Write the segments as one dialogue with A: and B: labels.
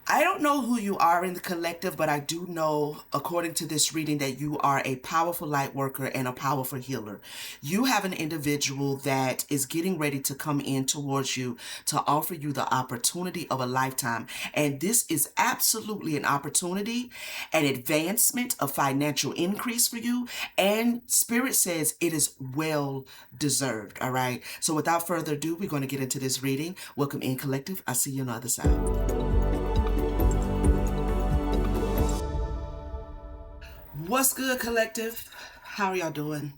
A: I don't know who you are in the collective, but I do know, according to this reading, that you are a powerful light worker and a powerful healer. You have an individual that is getting ready to come in towards you to offer you the opportunity of a lifetime. And this is absolutely an opportunity, an advancement, a financial increase for you. And Spirit says it is well deserved. All right. So without further ado, we're going to get into this reading. Welcome in, collective. I'll see you on the other side. What's good, collective? How are y'all doing?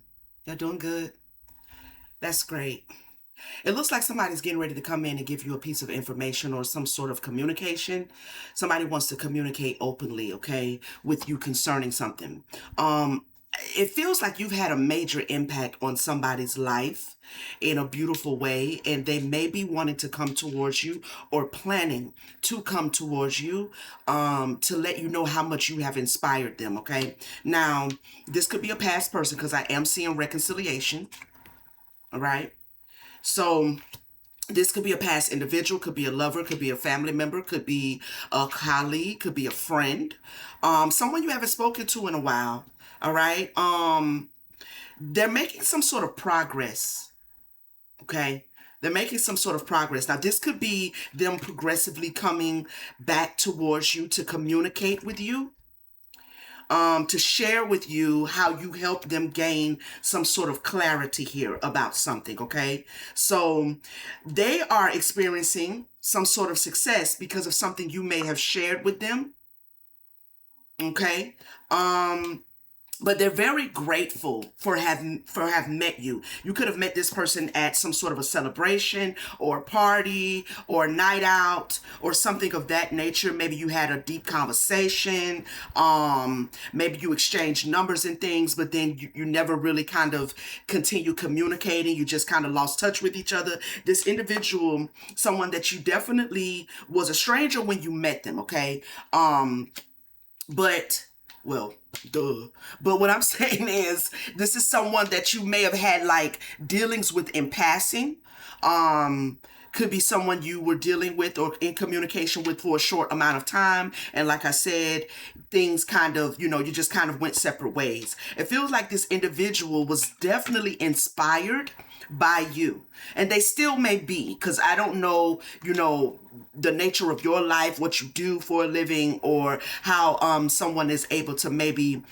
A: Y'all doing good? That's great. It looks like somebody's getting ready to come in and give you a piece of information or some sort of communication. Somebody wants to communicate openly, okay, with you concerning something. It feels like you've had a major impact on somebody's life in a beautiful way, and they may be wanting to come towards you or planning to come towards you to let you know how much you have inspired them, okay? Now, this could be a past person because I am seeing reconciliation, all right? So this could be a past individual, could be a lover, could be a family member, could be a colleague, could be a friend, someone you haven't spoken to in a while. All right. They're making some sort of progress. Okay. They're making some sort of progress. Now, this could be them progressively coming back towards you to communicate with you, to share with you how you help them gain some sort of clarity here about something, okay? So they are experiencing some sort of success because of something you may have shared with them, okay? But they're very grateful for having met you. You could have met this person at some sort of a celebration or a party or a night out or something of that nature. Maybe you had a deep conversation. Maybe you exchanged numbers and things, but then you never really kind of continue communicating. You just kind of lost touch with each other. This individual, someone that you definitely was a stranger when you met them, okay? But well, duh. But what I'm saying is, this is someone that you may have had like dealings with in passing. Could be someone you were dealing with or in communication with for a short amount of time. And like I said, things kind of, you just kind of went separate ways. It feels like this individual was definitely inspired by you. And they still may be, because I don't know, the nature of your life, what you do for a living, or how someone is able to maybe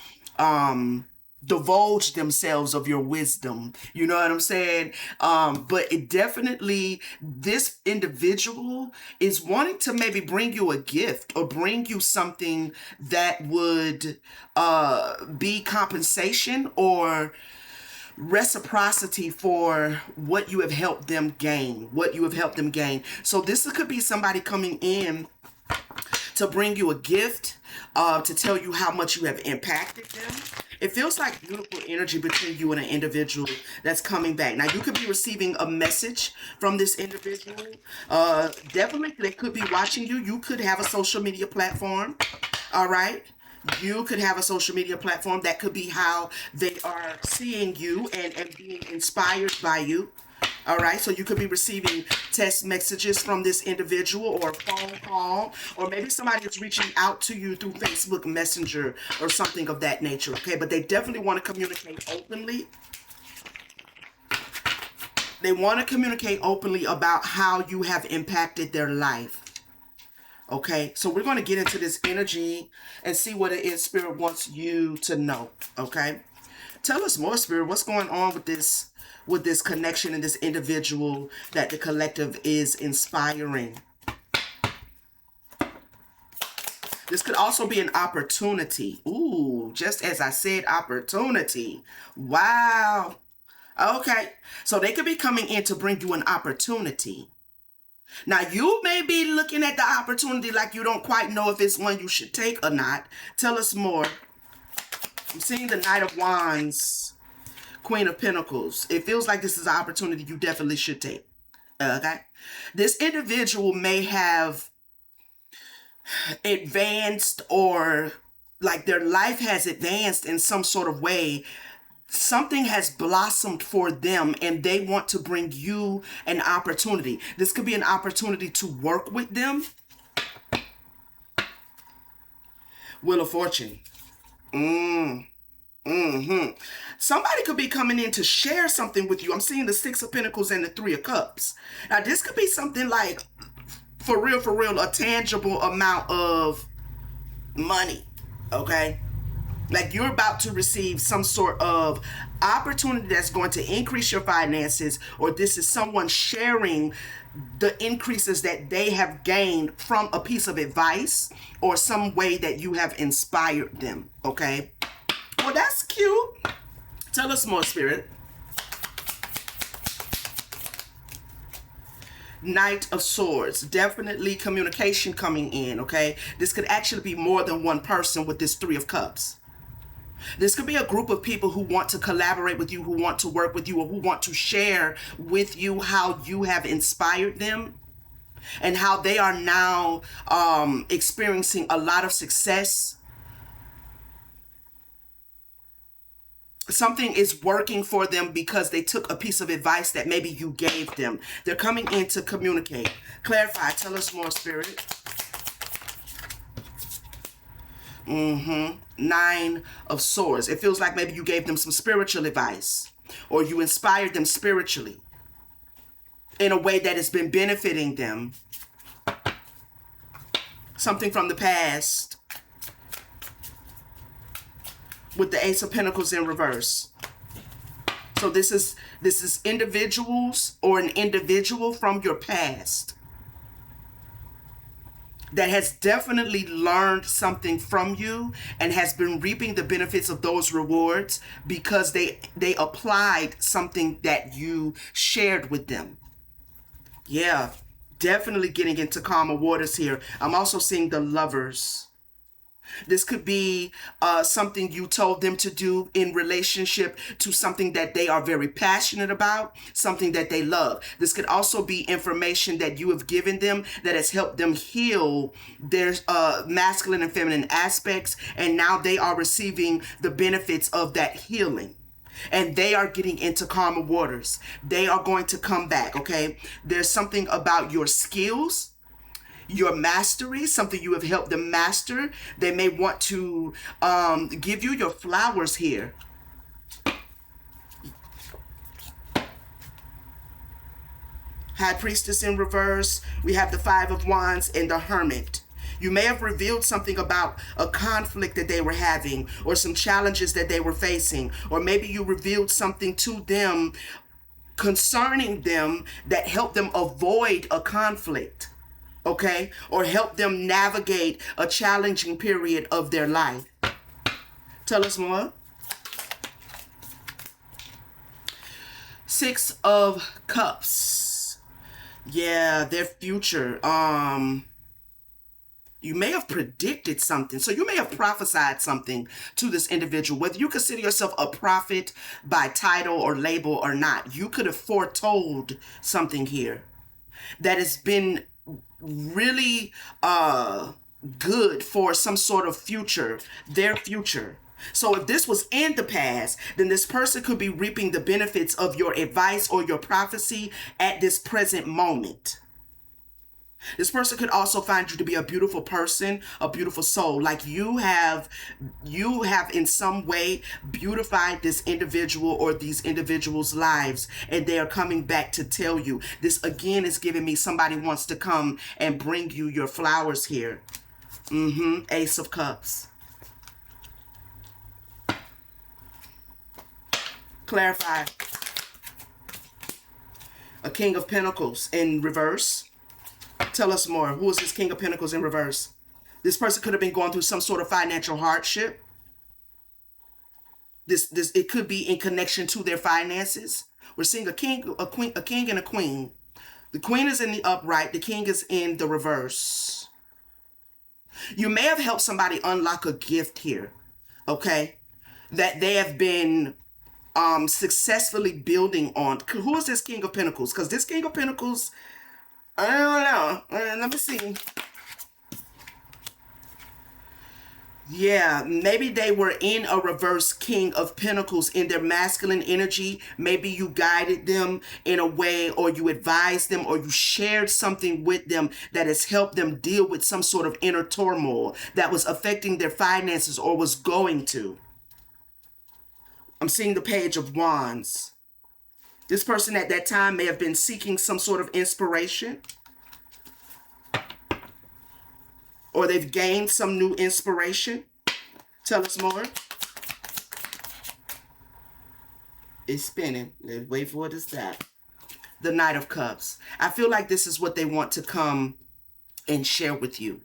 A: divulge themselves of your wisdom. You know what I'm saying? But it definitely, this individual is wanting to maybe bring you a gift or bring you something that would be compensation or reciprocity for what you have helped them gain. So this could be somebody coming in to bring you a gift, to tell you how much you have impacted them. It feels like beautiful energy between you and an individual that's coming back. Now, you could be receiving a message from this individual. Definitely, they could be watching you. You could have a social media platform. All right. You could have a social media platform. That could be how they are seeing you and being inspired by you. All right, so you could be receiving text messages from this individual or a phone call, or maybe somebody is reaching out to you through Facebook Messenger or something of that nature, okay? But they definitely want to communicate openly. They want to communicate openly about how you have impacted their life. Okay, so we're going to get into this energy and see what it is Spirit wants you to know, okay? Tell us more, Spirit. What's going on with this connection and this individual that the collective is inspiring? This could also be an opportunity. Ooh, just as I said, opportunity. Wow. Okay, so they could be coming in to bring you an opportunity. Now, you may be looking at the opportunity like you don't quite know if it's one you should take or not. Tell us more. I'm seeing the Knight of Wands, Queen of Pentacles. It feels like this is an opportunity you definitely should take. Okay? This individual may have advanced, or like their life has advanced in some sort of way. Something has blossomed for them and they want to bring you an opportunity. This could be an opportunity to work with them. Wheel of Fortune. Mm. Hmm. Somebody could be coming in to share something with you. I'm seeing the Six of Pentacles and the Three of Cups. Now, this could be something like, for real, a tangible amount of money. Okay? Like you're about to receive some sort of opportunity that's going to increase your finances, or this is someone sharing the increases that they have gained from a piece of advice or some way that you have inspired them. Okay? Well, that's cute. Tell us more, Spirit. Knight of Swords. Definitely communication coming in, okay? This could actually be more than one person with this Three of Cups. This could be a group of people who want to collaborate with you, who want to work with you, or who want to share with you how you have inspired them and how they are now experiencing a lot of success. Something is working for them because they took a piece of advice that maybe you gave them. They're coming in to communicate. Clarify. Tell us more, Spirit. Nine of Swords. It feels like maybe you gave them some spiritual advice, or you inspired them spiritually in a way that has been benefiting them. Something from the past. With the Ace of Pentacles in reverse. So this is individuals or an individual from your past that has definitely learned something from you and has been reaping the benefits of those rewards because they applied something that you shared with them. Yeah, definitely getting into calmer waters here. I'm also seeing the Lovers. This could be something you told them to do in relationship to something that they are very passionate about, something that they love. This could also be information that you have given them that has helped them heal their masculine and feminine aspects, and now they are receiving the benefits of that healing. And they are getting into calmer waters. They are going to come back, okay? There's something about your skills, your mastery, something you have helped them master. They may want to give you your flowers here. High Priestess in reverse. We have the Five of Wands and the Hermit. You may have revealed something about a conflict that they were having or some challenges that they were facing. Or maybe you revealed something to them concerning them that helped them avoid a conflict. Okay? Or help them navigate a challenging period of their life. Tell us more. Six of Cups. Yeah, their future. You may have predicted something. So you may have prophesied something to this individual. Whether you consider yourself a prophet by title or label or not, you could have foretold something here that has been really good for some sort of future, their future. So if this was in the past, then this person could be reaping the benefits of your advice or your prophecy at this present moment. This person could also find you to be a beautiful person, a beautiful soul. Like you have in some way beautified this individual or these individuals' lives, and they are coming back to tell you. This again is giving me somebody wants to come and bring you your flowers here. Ace of Cups. Clarify. A King of Pentacles in reverse. Tell us more. Who is this King of Pentacles in reverse? This person could have been going through some sort of financial hardship. It could be in connection to their finances. We're seeing a king, a queen, a king and a queen. The queen is in the upright. The king is in the reverse. You may have helped somebody unlock a gift here, okay, that they have been successfully building on. Who is this King of Pentacles? Because this King of Pentacles, I don't know. Let me see. Yeah, maybe they were in a reverse King of Pentacles in their masculine energy. Maybe you guided them in a way, or you advised them, or you shared something with them that has helped them deal with some sort of inner turmoil that was affecting their finances or was going to. I'm seeing the Page of Wands. This person at that time may have been seeking some sort of inspiration, or they've gained some new inspiration. Tell us more. It's spinning. Let's wait for it to stop. The Knight of Cups. I feel like this is what they want to come and share with you.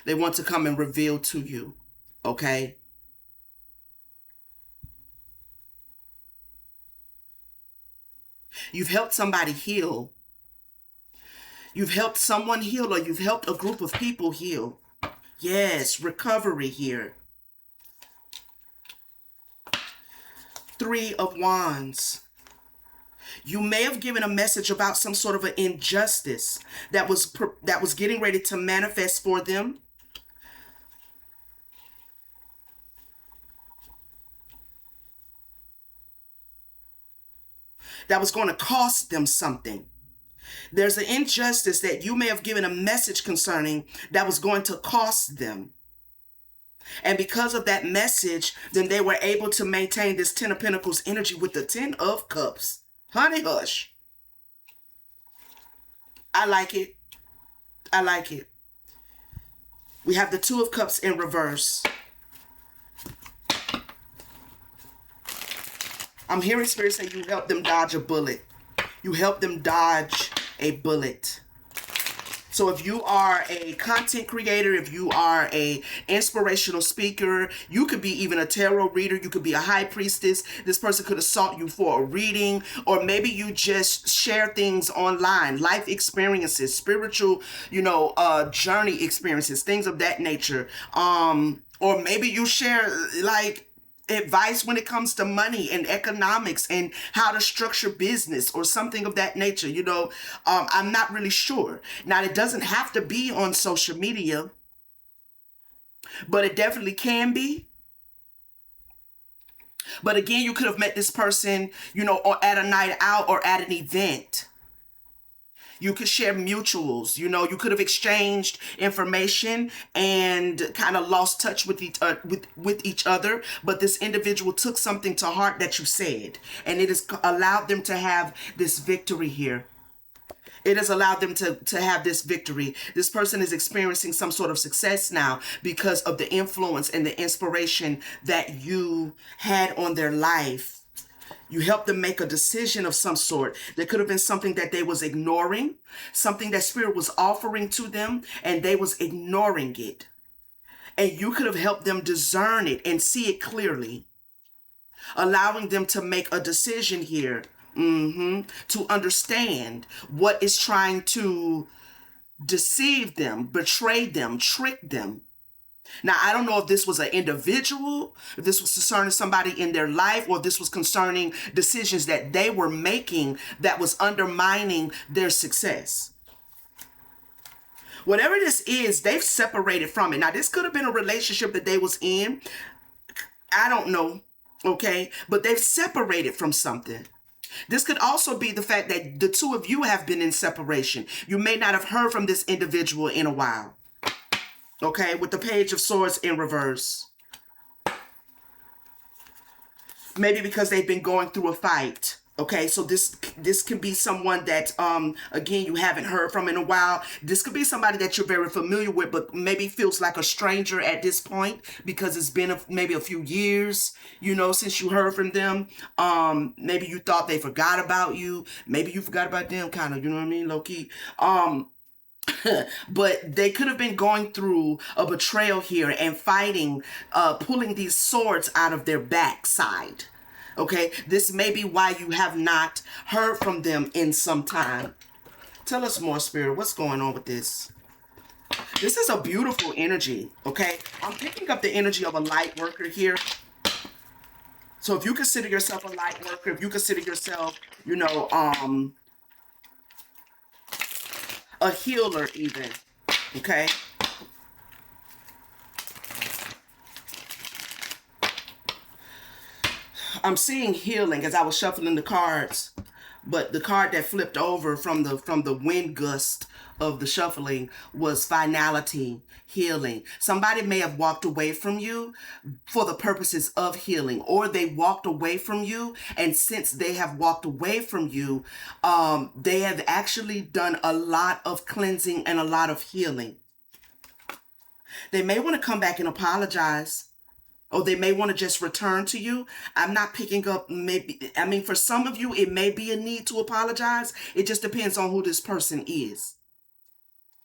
A: They want to come and reveal to you. Okay? You've helped somebody heal. You've helped someone heal, or you've helped a group of people heal. Yes, recovery here. Three of Wands. You may have given a message about some sort of an injustice that was getting ready to manifest for them. That was going to cost them something. There's an injustice that you may have given a message concerning that was going to cost them. And because of that message, then they were able to maintain this Ten of Pentacles energy with the Ten of Cups. Honey hush. I like it. I like it. We have the Two of Cups in reverse. I'm hearing Spirit say you help them dodge a bullet. You help them dodge a bullet. So if you are a content creator, if you are a inspirational speaker, you could be even a tarot reader, you could be a high priestess. This person could have sought you for a reading, or maybe you just share things online, life experiences, spiritual, journey experiences, things of that nature. Or maybe you share like advice when it comes to money and economics and how to structure business or something of that nature. I'm not really sure. Now, it doesn't have to be on social media, but it definitely can be. But again, you could have met this person, or at a night out or at an event. You could share mutuals, you could have exchanged information and kind of lost touch with each other. But this individual took something to heart that you said, and it has allowed them to have this victory here. It has allowed them to have this victory. This person is experiencing some sort of success now because of the influence and the inspiration that you had on their life. You helped them make a decision of some sort. There could have been something that they was ignoring, something that Spirit was offering to them, and they was ignoring it. And you could have helped them discern it and see it clearly, allowing them to make a decision here, to understand what is trying to deceive them, betray them, trick them. Now, I don't know if this was an individual, if this was concerning somebody in their life, or if this was concerning decisions that they were making that was undermining their success. Whatever this is, they've separated from it. Now, this could have been a relationship that they was in. I don't know, okay? But they've separated from something. This could also be the fact that the two of you have been in separation. You may not have heard from this individual in a while. Okay, with the Page of Swords in reverse. Maybe because they've been going through a fight. Okay, so this could be someone that, again, you haven't heard from in a while. This could be somebody that you're very familiar with, but maybe feels like a stranger at this point because it's been maybe a few years, since you heard from them. Maybe you thought they forgot about you. Maybe you forgot about them, kind of, you know what I mean, low key. But they could have been going through a betrayal here and fighting, pulling these swords out of their backside. Okay, this may be why you have not heard from them in some time. Tell us more, Spirit. What's going on with this? This is a beautiful energy, okay? I'm picking up the energy of a light worker here. So if you consider yourself a light worker, if you consider yourself, a healer even, okay? I'm seeing healing as I was shuffling the cards, but the card that flipped over from the wind gust of the shuffling was finality, healing. Somebody may have walked away from you for the purposes of healing, or they walked away from you, and since they have walked away from you, they have actually done a lot of cleansing and a lot of healing. They may want to come back and apologize, or they may want to just return to you. I'm not picking up, maybe, I mean, for some of you, it may be a need to apologize. It just depends on who this person is.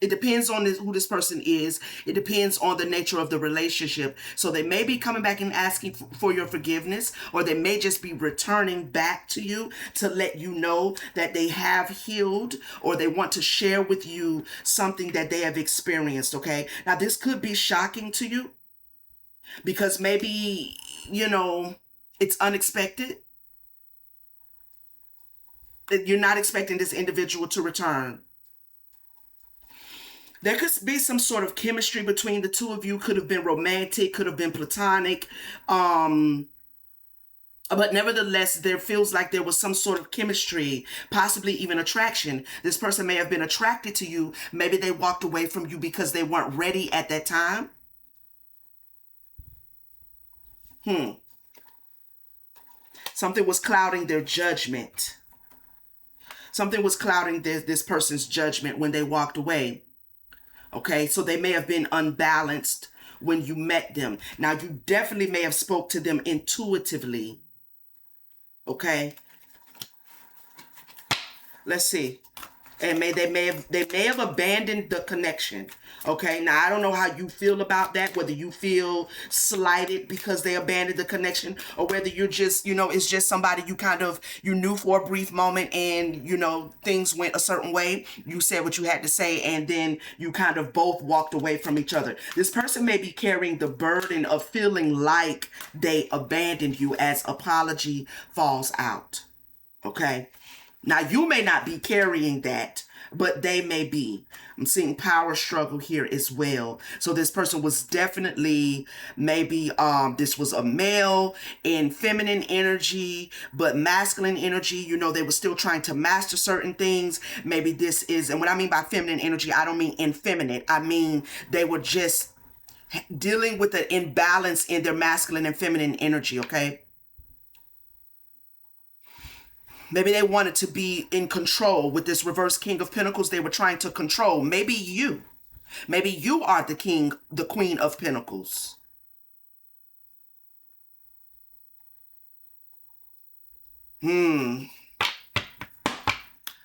A: It depends on who this person is. It depends on the nature of the relationship. So they may be coming back and asking for your forgiveness, or they may just be returning back to you to let you know that they have healed, or they want to share with you something that they have experienced, okay? Now, this could be shocking to you because maybe, it's unexpected. You're not expecting this individual to return. There could be some sort of chemistry between the two of you. Could have been romantic, could have been platonic. But nevertheless, there feels like there was some sort of chemistry, possibly even attraction. This person may have been attracted to you. Maybe they walked away from you because they weren't ready at that time. Something was clouding their judgment. Something was clouding this person's judgment when they walked away. Okay, so they may have been unbalanced when you met them. Now, you definitely may have spoke to them intuitively. Okay, let's see. And they may have abandoned the connection. Okay, now I don't know how you feel about that, whether you feel slighted because they abandoned the connection, or whether you're just, it's just somebody you knew for a brief moment, and, things went a certain way. You said what you had to say, and then you kind of both walked away from each other. This person may be carrying the burden of feeling like they abandoned you as apology falls out. Okay. Now, you may not be carrying that, but they may be. I'm seeing power struggle here as well. So this person was definitely, maybe this was a male in feminine energy, but masculine energy. They were still trying to master certain things. Maybe this is, and what I mean by feminine energy, I don't mean effeminate. I mean they were just dealing with an imbalance in their masculine and feminine energy, okay? Maybe they wanted to be in control with this reverse King of Pentacles. They were trying to control. Maybe you are the Queen of Pentacles.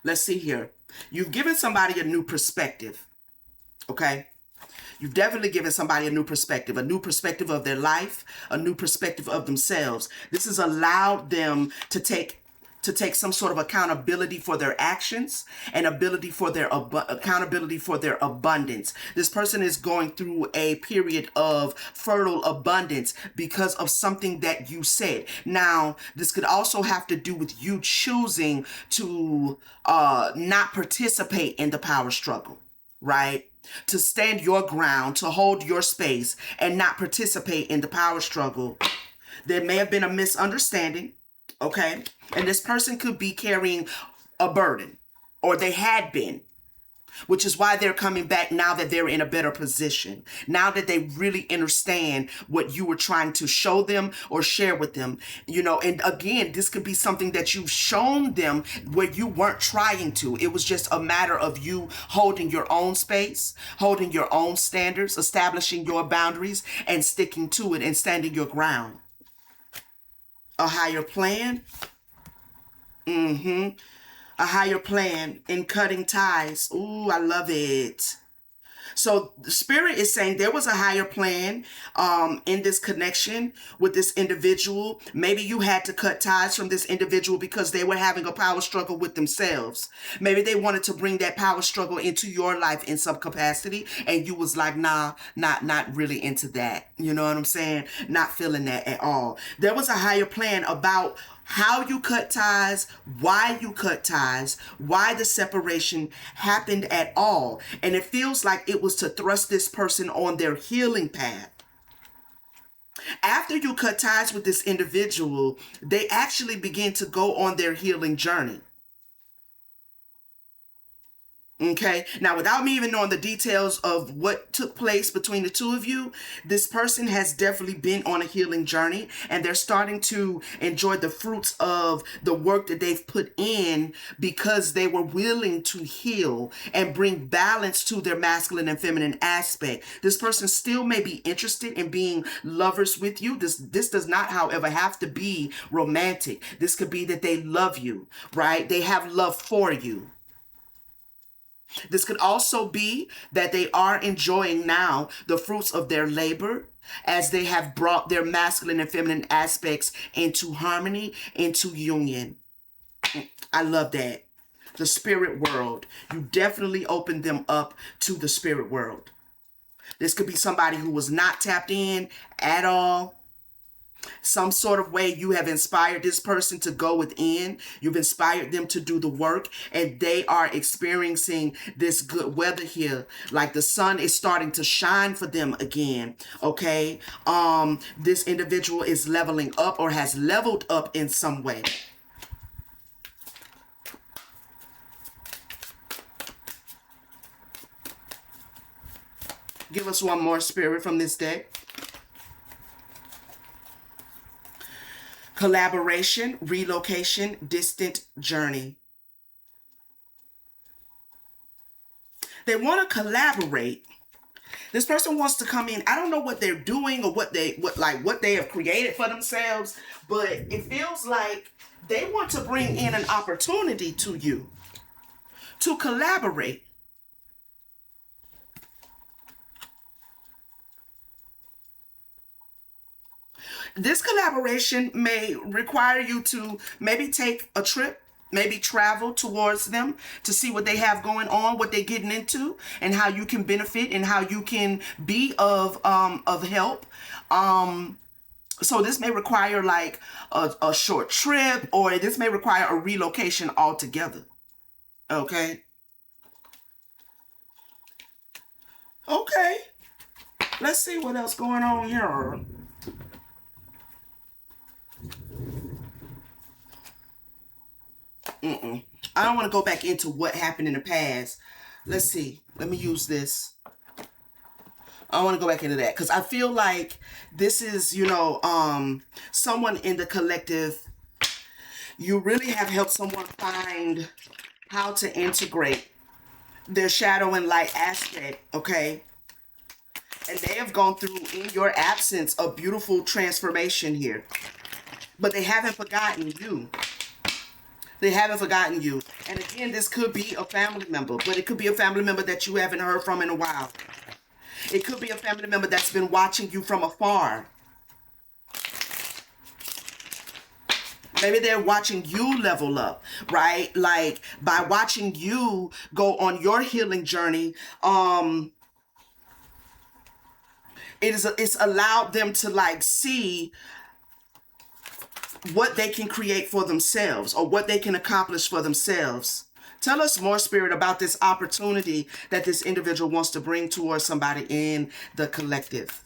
A: Let's see here. You've given somebody a new perspective. Okay. You've definitely given somebody a new perspective of their life, a new perspective of themselves. This has allowed them to take some sort of accountability for their actions and accountability for their abundance. This person is going through a period of fertile abundance because of something that you said. Now, this could also have to do with you choosing to not participate in the power struggle, right? To stand your ground, to hold your space and not participate in the power struggle. There may have been a misunderstanding. Okay. And this person could be carrying a burden, or they had been, which is why they're coming back now that they're in a better position. Now that they really understand what you were trying to show them or share with them, and again, this could be something that you've shown them where you weren't trying to. It was just a matter of you holding your own space, holding your own standards, establishing your boundaries and sticking to it and standing your ground. A higher plan. A higher plan in cutting ties. Ooh, I love it. So the spirit is saying there was a higher plan in this connection with this individual. Maybe you had to cut ties from this individual because they were having a power struggle with themselves. Maybe they wanted to bring that power struggle into your life in some capacity, and you was like, nah, not really into that. You know what I'm saying? Not feeling that at all. There was a higher plan about how you cut ties, why you cut ties, why the separation happened at all. And it feels like it was to thrust this person on their healing path. After you cut ties with this individual, they actually begin to go on their healing journey. Okay. Now, without me even knowing the details of what took place between the two of you, this person has definitely been on a healing journey, and they're starting to enjoy the fruits of the work that they've put in because they were willing to heal and bring balance to their masculine and feminine aspect. This person still may be interested in being lovers with you. This does not, however, have to be romantic. This could be that they love you, right? They have love for you. This could also be that they are enjoying now the fruits of their labor as they have brought their masculine and feminine aspects into harmony, into union. I love that. The spirit world. You definitely opened them up to the spirit world. This could be somebody who was not tapped in at all. Some sort of way you have inspired this person to go within. You've inspired them to do the work, and they are experiencing this good weather here. Like the sun is starting to shine for them again. Okay. This individual is leveling up or has leveled up in some way. Give us one more, spirit, from this deck. Collaboration, relocation, distant journey. They want to collaborate. This person wants to come in. I don't know what they're doing or what they have created for themselves, but it feels like they want to bring in an opportunity to you to collaborate. This collaboration may require you to maybe take a trip, maybe travel towards them to see what they have going on, what they're getting into, and how you can benefit and how you can be of help. So this may require like a short trip, or this may require a relocation altogether. Okay. Okay. Let's see what else going on here. I don't want to go back into what happened in the past. Let's see. Let me use this. I want to go back into that because I feel like this is, someone in the collective. You really have helped someone find how to integrate their shadow and light aspect, okay? And they have gone through, in your absence, a beautiful transformation here. But they haven't forgotten you. They haven't forgotten you. And again, this could be a family member, but it could be a family member that you haven't heard from in a while. It could be a family member that's been watching you from afar. Maybe they're watching you level up, right? Like by watching you go on your healing journey, it's allowed them to like see what they can create for themselves or what they can accomplish for themselves. Tell us more, Spirit, about this opportunity that this individual wants to bring towards somebody in the collective.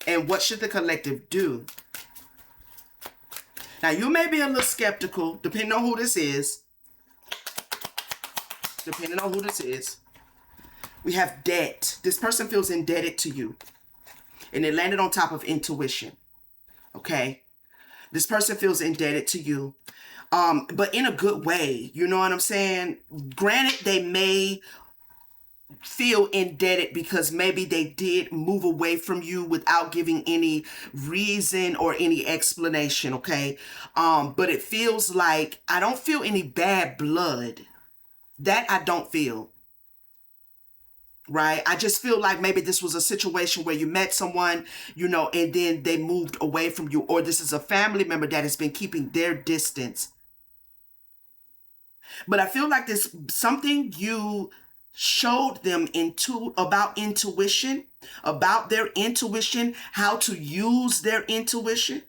A: And what should the collective do? Now, you may be a little skeptical, depending on who this is. Depending on who this is. We have debt. This person feels indebted to you. And it landed on top of intuition. Okay? This person feels indebted to you, but in a good way. You know what I'm saying? Granted, they may feel indebted because maybe they did move away from you without giving any reason or any explanation, okay? But it feels like I don't feel any bad blood. That I don't feel. Right? I just feel like maybe this was a situation where you met someone, and then they moved away from you, or this is a family member that has been keeping their distance. But I feel like this something you showed them about intuition, about their intuition, how to use their intuition,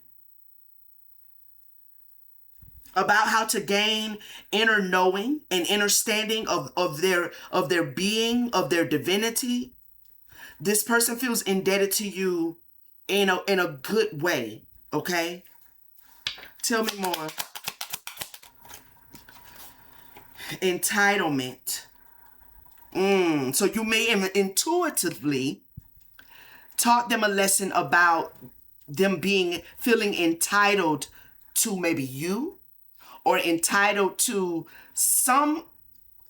A: about how to gain inner knowing and understanding of their being, of their divinity. This person feels indebted to you in a good way. Okay? Tell me more. Entitlement. So you may intuitively taught them a lesson about them feeling entitled to maybe you, or entitled to some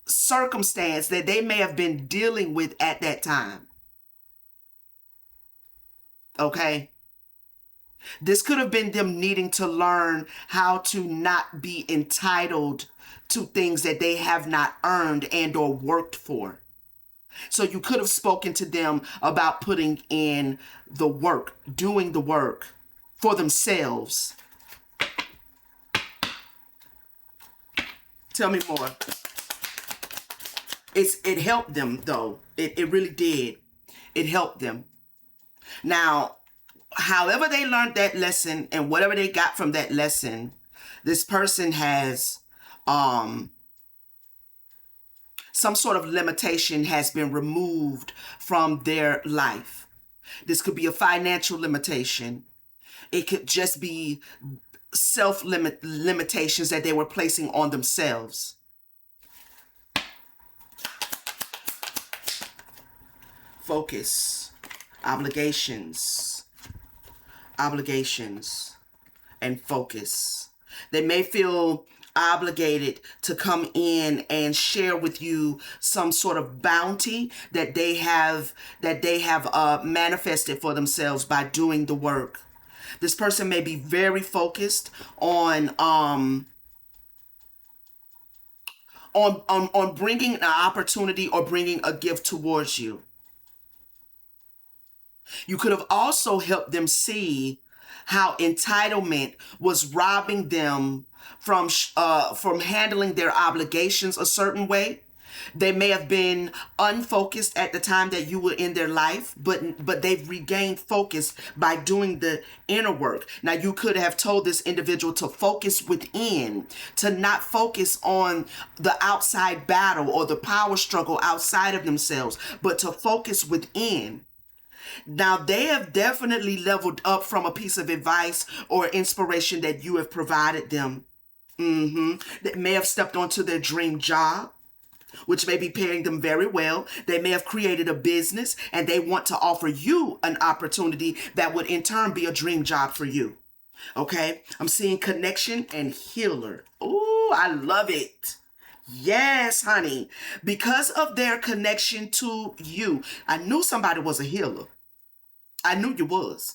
A: circumstance that they may have been dealing with at that time. Okay? This could have been them needing to learn how to not be entitled to things that they have not earned and or worked for. So you could have spoken to them about putting in the work, doing the work for themselves. Tell me more. It helped them though. It really did. It helped them. Now, however they learned that lesson and whatever they got from that lesson, this person has some sort of limitation has been removed from their life. This could be a financial limitation. It could just be limitations that they were placing on themselves. Focus, obligations, and focus. They may feel obligated to come in and share with you some sort of bounty that they have manifested for themselves by doing the work. This person may be very focused on bringing an opportunity or bringing a gift towards you. You could have also helped them see how entitlement was robbing them from handling their obligations a certain way. They may have been unfocused at the time that you were in their life, but they've regained focus by doing the inner work. Now, you could have told this individual to focus within, to not focus on the outside battle or the power struggle outside of themselves, but to focus within. Now, they have definitely leveled up from a piece of advice or inspiration that you have provided them. They may have stepped onto their dream job, which may be paying them very well. They may have created a business and they want to offer you an opportunity that would in turn be a dream job for you. Okay? I'm seeing connection and healer. Ooh, I love it. Yes, honey. Because of their connection to you. I knew somebody was a healer. I knew you was.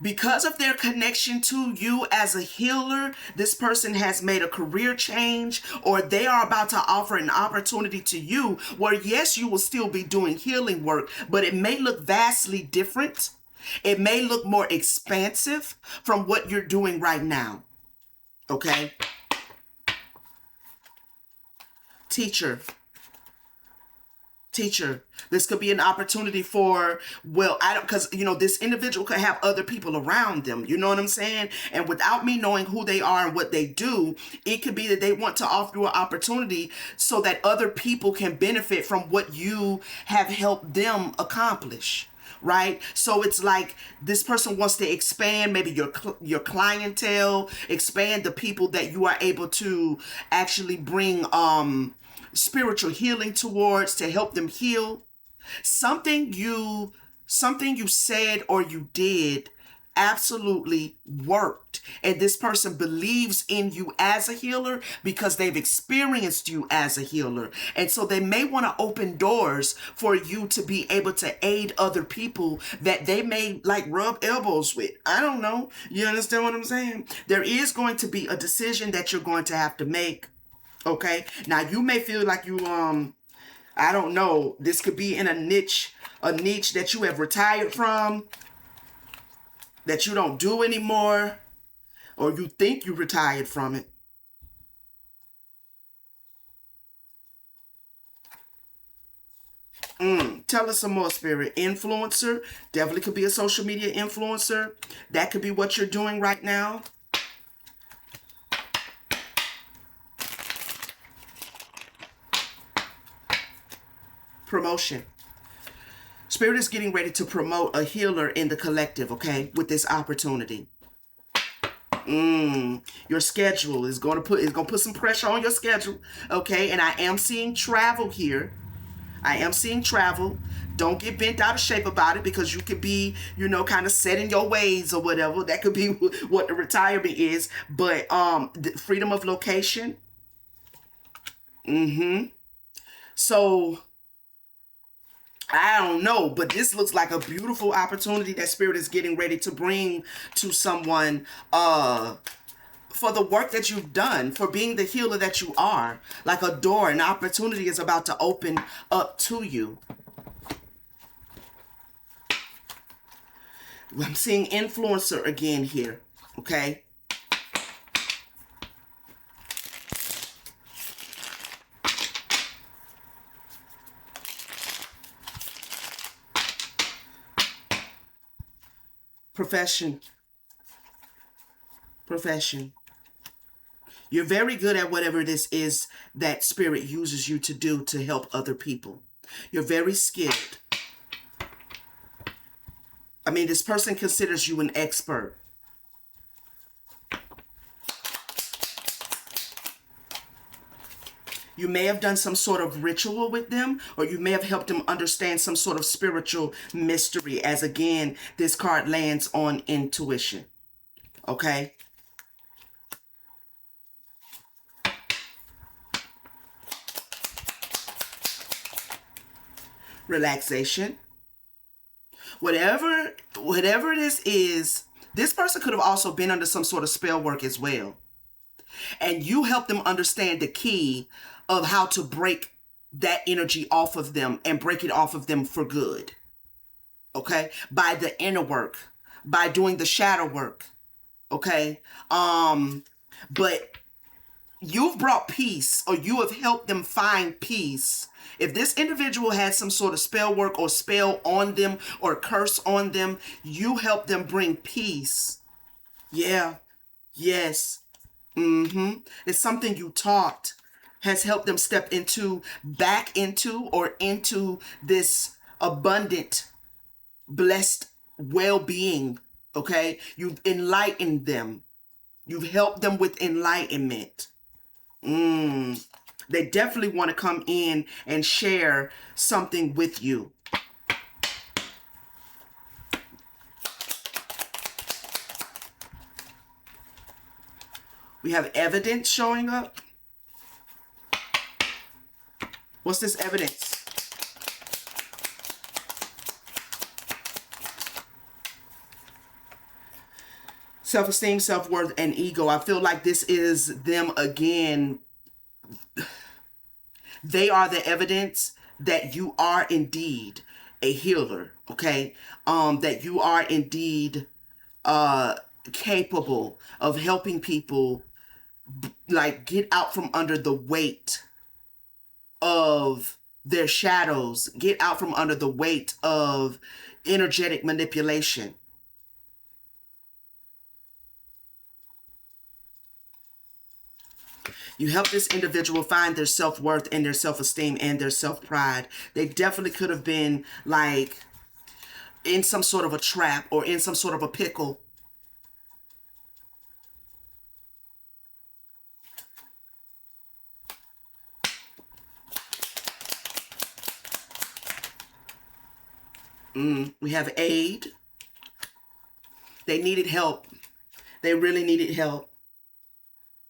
A: Because of their connection to you as a healer, this person has made a career change, or they are about to offer an opportunity to you where, yes, you will still be doing healing work, but it may look vastly different. It may look more expansive from what you're doing right now. Okay? Teacher, this could be an opportunity for, because this individual could have other people around them, you know what I'm saying? And without me knowing who they are and what they do, it could be that they want to offer you an opportunity so that other people can benefit from what you have helped them accomplish. Right? So it's like this person wants to expand maybe your clientele, expand the people that you are able to actually bring spiritual healing towards, to help them heal. Something you said or you did absolutely worked, and this person believes in you as a healer because they've experienced you as a healer, and so they may want to open doors for you to be able to aid other people that they may like rub elbows with. I don't know, you understand what I'm saying? There is going to be a decision that you're going to have to make. Okay, now you may feel like you I don't know, this could be in a niche that you have retired from, that you don't do anymore, or you think you retired from it. Tell us some more, Spirit. Influencer, definitely could be a social media influencer. That could be what you're doing right now. Promotion. Spirit is getting ready to promote a healer in the collective, okay, with this opportunity. Your schedule is going to put some pressure on your schedule, okay? And I am seeing travel here. I am seeing travel. Don't get bent out of shape about it, because you could be, kind of set in your ways or whatever. That could be what the retirement is. But the freedom of location. So I don't know, but this looks like a beautiful opportunity that Spirit is getting ready to bring to someone for the work that you've done, for being the healer that you are. Like a door, an opportunity is about to open up to you. I'm seeing influencer again here, okay? Profession. You're very good at whatever this is that Spirit uses you to do to help other people. You're very skilled. I mean, this person considers you an expert. You may have done some sort of ritual with them, or you may have helped them understand some sort of spiritual mystery, as again, this card lands on intuition. Okay? Relaxation. Whatever this is, this person could have also been under some sort of spell work as well. And you help them understand the key of how to break that energy off of them and break it off of them for good. Okay? By the inner work, by doing the shadow work. Okay? But you've brought peace, or you have helped them find peace. If this individual had some sort of spell work or spell on them or curse on them, you help them bring peace. Yeah. Yes. It's something you taught has helped them step back into this abundant, blessed well-being. Okay? You've enlightened them. You've helped them with enlightenment. They definitely want to come in and share something with you. We have evidence showing up. What's this evidence? Self-esteem, self-worth, and ego. I feel like this is them again. They are the evidence that you are indeed a healer, okay? That you are indeed capable of helping people like get out from under the weight of their shadows, get out from under the weight of energetic manipulation. You help this individual find their self-worth and their self-esteem and their self-pride. They definitely could have been like in some sort of a trap or in some sort of a pickle. We have aid. They needed help. They really needed help.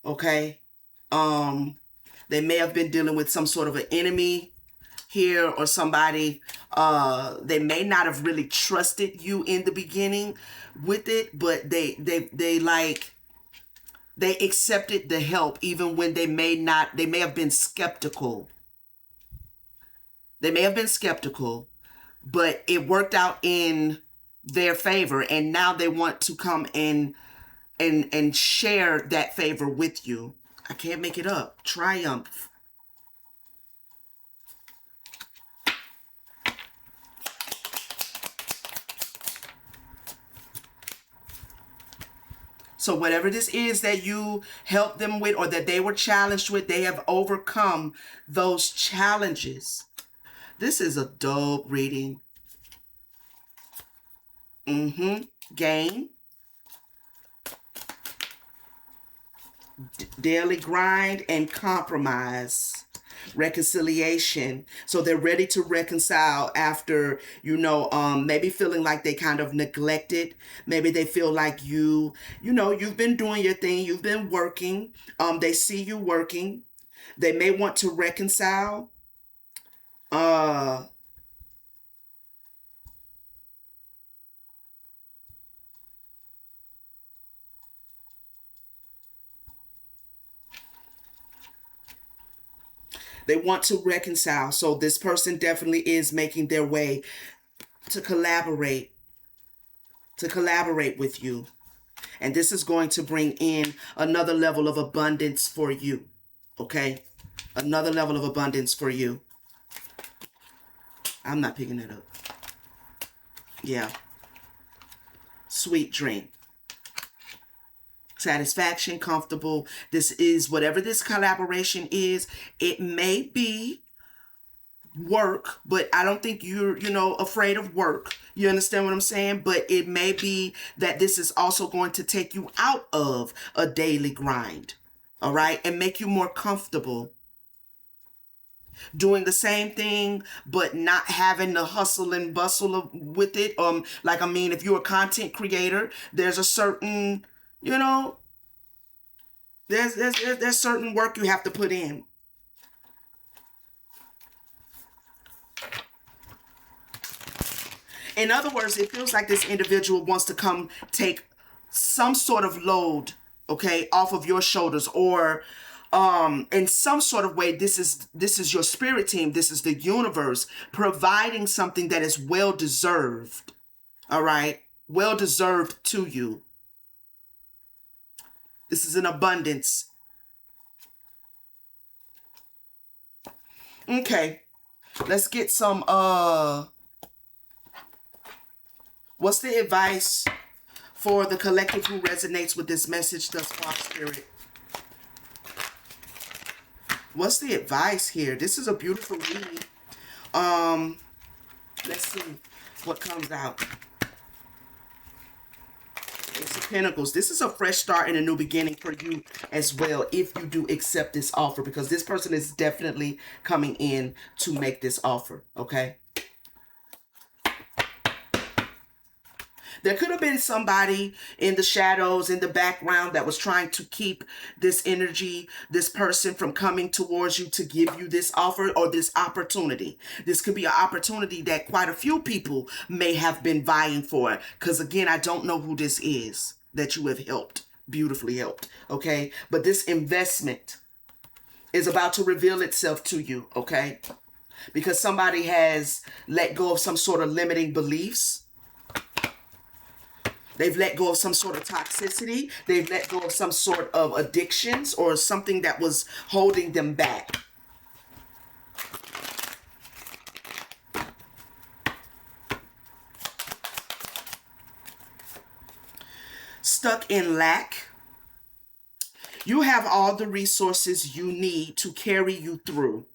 A: Okay? They may have been dealing with some sort of an enemy here or somebody. They may not have really trusted you in the beginning with it, but they accepted the help even when they may have been skeptical. They may have been skeptical, but it worked out in their favor, and now they want to come in and share that favor with you. I can't make it up. Triumph. So whatever this is that you helped them with or that they were challenged with, they have overcome those challenges. This is a dope reading. Gain, daily grind, and compromise. Reconciliation. So they're ready to reconcile after, maybe feeling like they kind of neglected. Maybe they feel like you've been doing your thing, you've been working. They see you working. They may want to reconcile. Uh, they want to reconcile. So this person definitely is making their way to collaborate with you. And this is going to bring in another level of abundance for you. Okay? Another level of abundance for you. I'm not picking it up. Yeah. Sweet dream. Satisfaction, comfortable. This is whatever this collaboration is. It may be work, but I don't think you're, afraid of work. You understand what I'm saying? But it may be that this is also going to take you out of a daily grind. All right? And make you more comfortable doing the same thing, but not having the hustle and bustle with it. If you're a content creator, there's a certain, there's certain work you have to put in. In other words, it feels like this individual wants to come take some sort of load, okay, off of your shoulders, or in some sort of way, this is your spirit team, this is the universe providing something that is well deserved. All right, well deserved to you. This is an abundance. Okay, let's get some what's the advice for the collective who resonates with this message thus far, Spirit? What's the advice here? This is a beautiful read. Let's see what comes out. Ace of Pentacles. This is a fresh start and a new beginning for you as well, if you do accept this offer, because this person is definitely coming in to make this offer, okay? There could have been somebody in the shadows, in the background, that was trying to keep this energy, this person from coming towards you to give you this offer or this opportunity. This could be an opportunity that quite a few people may have been vying for. Because again, I don't know who this is that you have helped, beautifully helped, okay? But this investment is about to reveal itself to you, okay? Because somebody has let go of some sort of limiting beliefs. They've let go of some sort of toxicity. They've let go of some sort of addictions or something that was holding them back. Stuck in lack. You have all the resources you need to carry you through,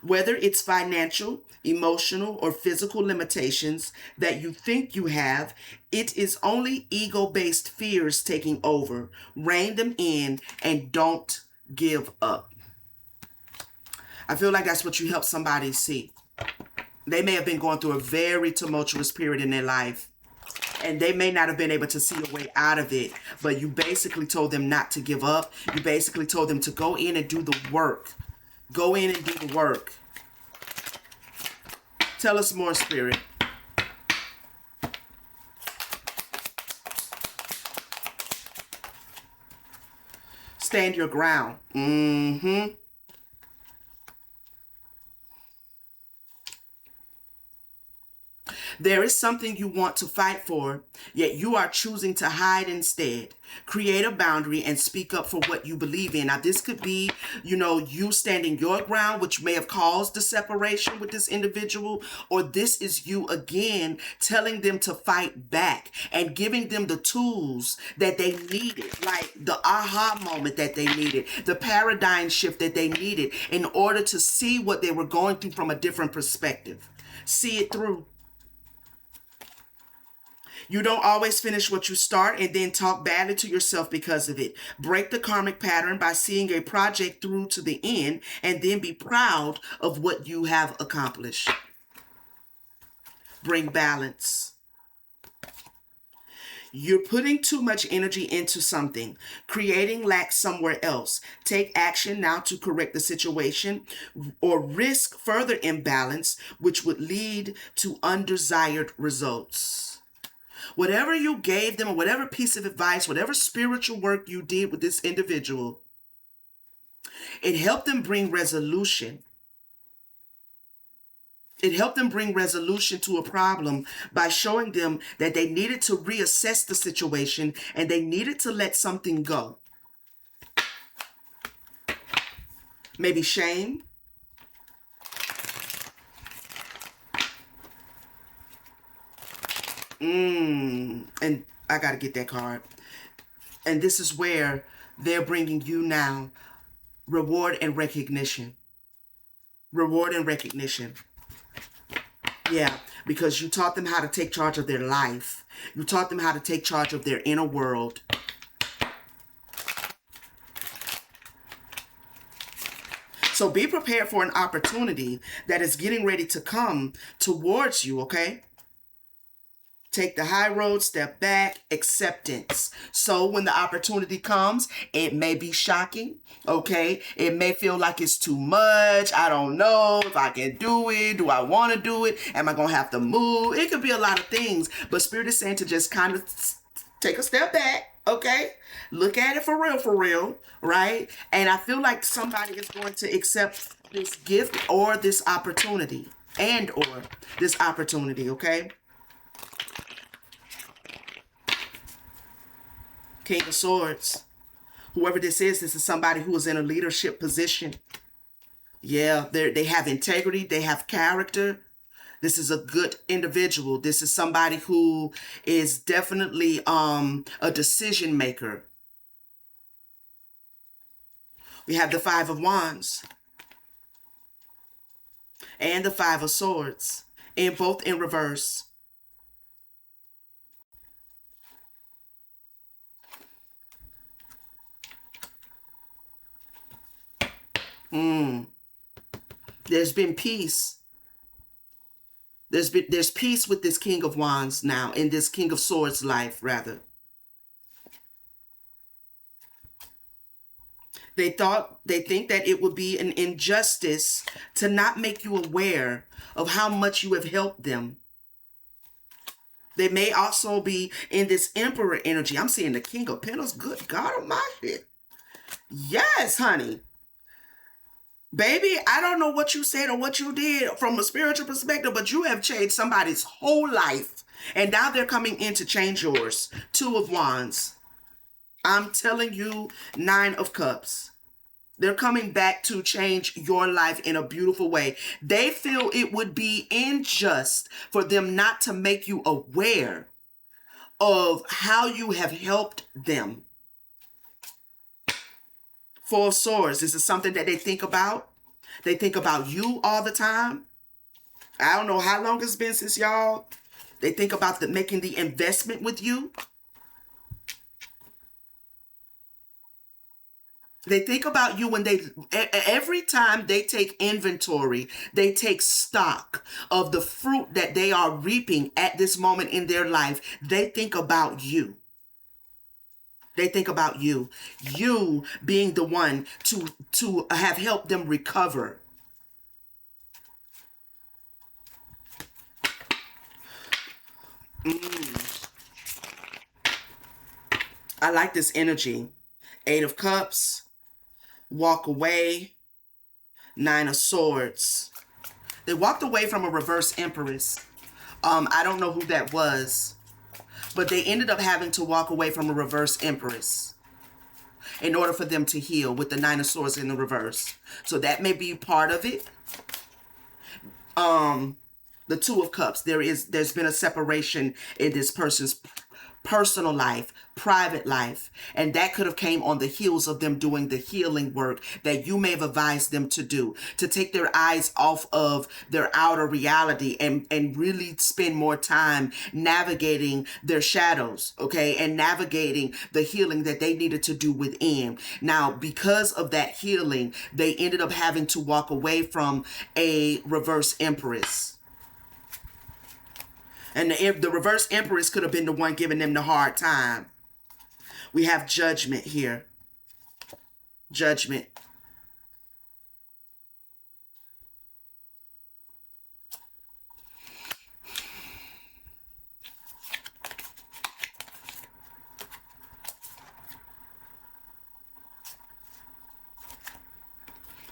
A: whether it's financial, emotional, or physical limitations that you think you have. It is only ego-based fears taking over. Rein them in and don't give up. I feel like that's what you help somebody see. They may have been going through a very tumultuous period in their life, and they may not have been able to see a way out of it, but you basically told them not to give up. You basically told them to go in and do the work. Go in and do the work. Tell us more, Spirit. Stand your ground. Mm-hmm. There is something you want to fight for, yet you are choosing to hide instead. Create a boundary and speak up for what you believe in. Now, this could be, you standing your ground, which may have caused the separation with this individual, or this is you again telling them to fight back and giving them the tools that they needed, like the aha moment that they needed, the paradigm shift that they needed in order to see what they were going through from a different perspective. See it through. You don't always finish what you start and then talk badly to yourself because of it. Break the karmic pattern by seeing a project through to the end and then be proud of what you have accomplished. Bring balance. You're putting too much energy into something, creating lack somewhere else. Take action now to correct the situation or risk further imbalance, which would lead to undesired results. Whatever you gave them, or whatever piece of advice, whatever spiritual work you did with this individual, it helped them bring resolution. It helped them bring resolution to a problem by showing them that they needed to reassess the situation and they needed to let something go. Maybe shame. And I got to get that card. And this is where they're bringing you now reward and recognition. Reward and recognition. Yeah, because you taught them how to take charge of their life. You taught them how to take charge of their inner world. So be prepared for an opportunity that is getting ready to come towards you, okay? Take the high road, step back, acceptance. So when the opportunity comes, it may be shocking, okay? It may feel like it's too much. I don't know if I can do it. Do I want to do it? Am I going to have to move? It could be a lot of things, but Spirit is saying to just kind of take a step back, okay? Look at it for real, right? And I feel like somebody is going to accept this gift or this opportunity or this opportunity, okay? King of Swords. Whoever this is somebody who is in a leadership position. Yeah, they have integrity. They have character. This is a good individual. This is somebody who is definitely a decision maker. We have the Five of Wands and the Five of Swords, and both in reverse. There's been peace. There's peace with this King of Wands now, in this King of Swords life, rather. They think that it would be an injustice to not make you aware of how much you have helped them. They may also be in this Emperor energy. I'm seeing the King of Pentacles. Good God Almighty. Yes, honey. Baby, I don't know what you said or what you did from a spiritual perspective, but you have changed somebody's whole life. And now they're coming in to change yours. Two of Wands. I'm telling you, Nine of Cups. They're coming back to change your life in a beautiful way. They feel it would be unjust for them not to make you aware of how you have helped them. Four of Swords. This is something that they think about. They think about you all the time. I don't know how long it's been since y'all. They think about making the investment with you. They think about you when every time they take inventory, they take stock of the fruit that they are reaping at this moment in their life. They think about you. They think about you. You being the one to have helped them recover. I like this energy. Eight of Cups. Walk away. Nine of Swords. They walked away from a reverse Empress. I don't know who that was. But they ended up having to walk away from a reverse Empress in order for them to heal with the Nine of Swords in the reverse. So that may be part of it. The Two of Cups. There's been a separation in this person's personal life, private life. And that could have came on the heels of them doing the healing work that you may have advised them to do, to take their eyes off of their outer reality and really spend more time navigating their shadows, okay, and navigating the healing that they needed to do within. Now, because of that healing, they ended up having to walk away from a reverse empress. And the reverse empress could have been the one giving them the hard time. We have judgment here. Judgment.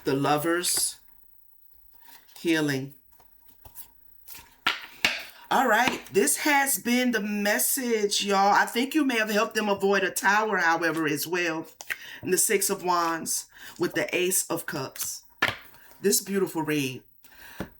A: The lovers. Healing. All right, this has been the message, y'all. I think you may have helped them avoid a tower, however, as well. And the Six of Wands with the Ace of Cups. This beautiful read.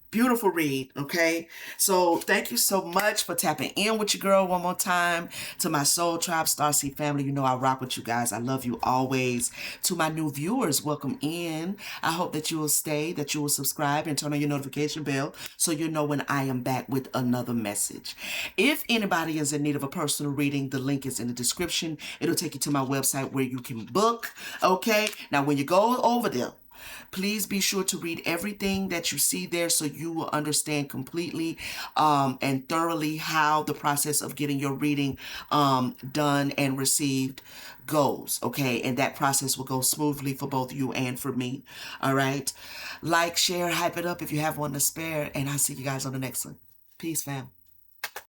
A: Beautiful read, okay? So thank you so much for tapping in with your girl one more time. To my Soul Tribe Starseed family, you know I rock with you guys. I love you always. To my new viewers, welcome in. I hope that you will stay, that you will subscribe and turn on your notification bell so you know when I am back with another message. If anybody is in need of a personal reading, the link is in the description. It'll take you to my website where you can book, okay? Now, when you go over there, please be sure to read everything that you see there so you will understand completely and thoroughly how the process of getting your reading done and received goes, okay? And that process will go smoothly for both you and for me, all right? Like, share, hype it up if you have one to spare, and I'll see you guys on the next one. Peace, fam.